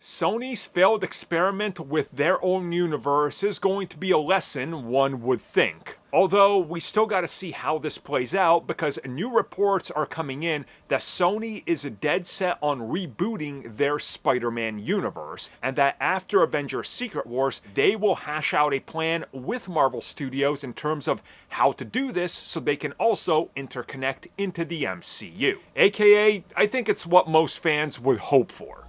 Sony's failed experiment with their own universe is going to be a lesson, one would think. Although, we still gotta see how this plays out because new reports are coming in that Sony is dead set on rebooting their Spider-Man universe, and that after Avengers Secret Wars, they will hash out a plan with Marvel Studios in terms of how to do this so they can also interconnect into the MCU. AKA, I think it's what most fans would hope for.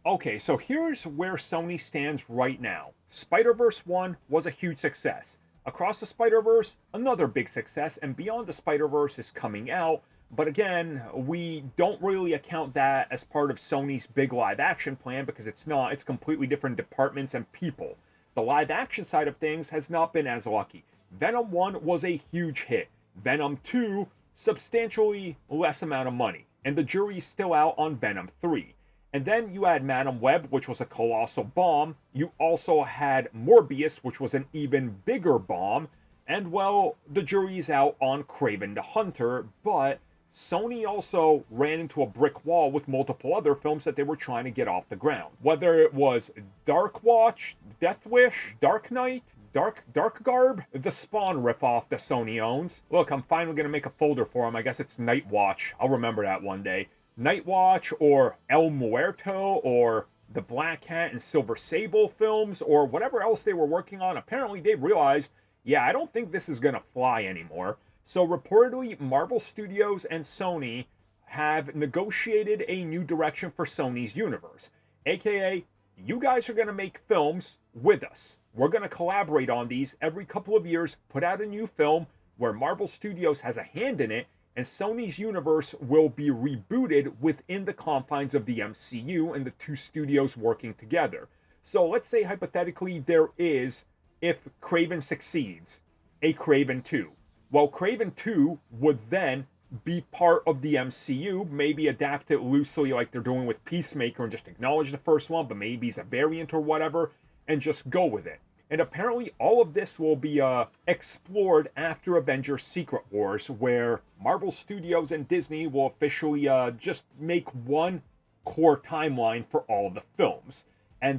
Okay, so here's where Sony stands right now. Spider-Verse 1 was a huge success. Across the Spider-Verse, another big success, and Beyond the Spider-Verse is coming out, but again, we don't really account that as part of Sony's big live-action plan because it's not. It's completely different departments and people. The live-action side of things has not been as lucky. Venom 1 was a huge hit. Venom 2, substantially less amount of money, and the jury's still out on Venom 3. And then you had Madam Web, which was a colossal bomb. You also had Morbius, which was an even bigger bomb. And well, the jury's out on Kraven the Hunter, but Sony also ran into a brick wall with multiple other films that they were trying to get off the ground. Whether it was Dark Watch, Death Wish, Dark Knight, Dark Garb, the Spawn ripoff that Sony owns. Look, I'm finally going to make a folder for him. I guess it's Night Watch. I'll remember that one day. Night Watch, or El Muerto, or the Black Cat and Silver Sable films, or whatever else they were working on. Apparently they realized, yeah, I don't think this is going to fly anymore. So reportedly, Marvel Studios and Sony have negotiated a new direction for Sony's universe. AKA, you guys are going to make films with us. We're going to collaborate on these every couple of years, put out a new film where Marvel Studios has a hand in it, and Sony's universe will be rebooted within the confines of the MCU and the two studios working together. So let's say hypothetically there is, if Kraven succeeds, a Kraven 2. Well, Kraven 2 would then be part of the MCU, maybe adapt it loosely like they're doing with Peacemaker and just acknowledge the first one, but maybe it's a variant or whatever, and just go with it. And apparently all of this will be explored after Avengers Secret Wars, where Marvel Studios and Disney will officially just make one core timeline for all of the films. And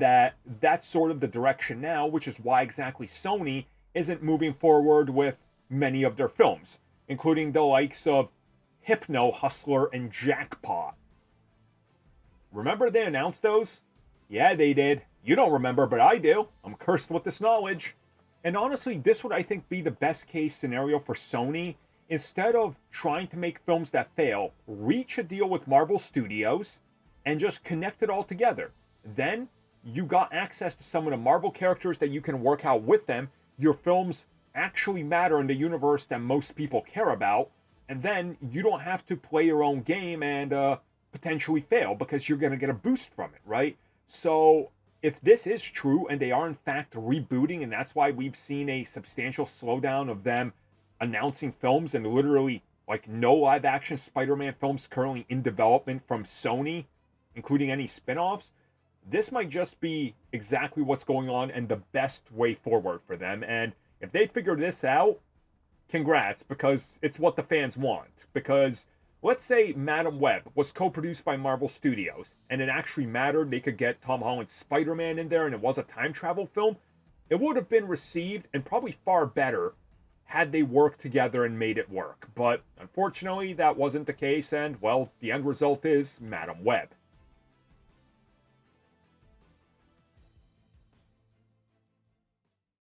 that's sort of the direction now, which is why exactly Sony isn't moving forward with many of their films, including the likes of Hypno, Hustler, and Jackpot. Remember they announced those? Yeah, they did. You don't remember, but I do. I'm cursed with this knowledge. And honestly, this would, I think, be the best case scenario for Sony. Instead of trying to make films that fail, reach a deal with Marvel Studios and just connect it all together. Then you got access to some of the Marvel characters that you can work out with them. Your films actually matter in the universe that most people care about. And then you don't have to play your own game and potentially fail because you're going to get a boost from it, right? So if this is true and they are in fact rebooting, and that's why we've seen a substantial slowdown of them announcing films and literally like no live action Spider-Man films currently in development from Sony, including any spin-offs, this might just be exactly what's going on and the best way forward for them. And if they figure this out, congrats, because it's what the fans want. Because let's say Madam Web was co-produced by Marvel Studios, and it actually mattered. They could get Tom Holland's Spider-Man in there, and it was a time travel film. It would have been received, and probably far better, had they worked together and made it work. But unfortunately, that wasn't the case, and, well, the end result is Madam Web.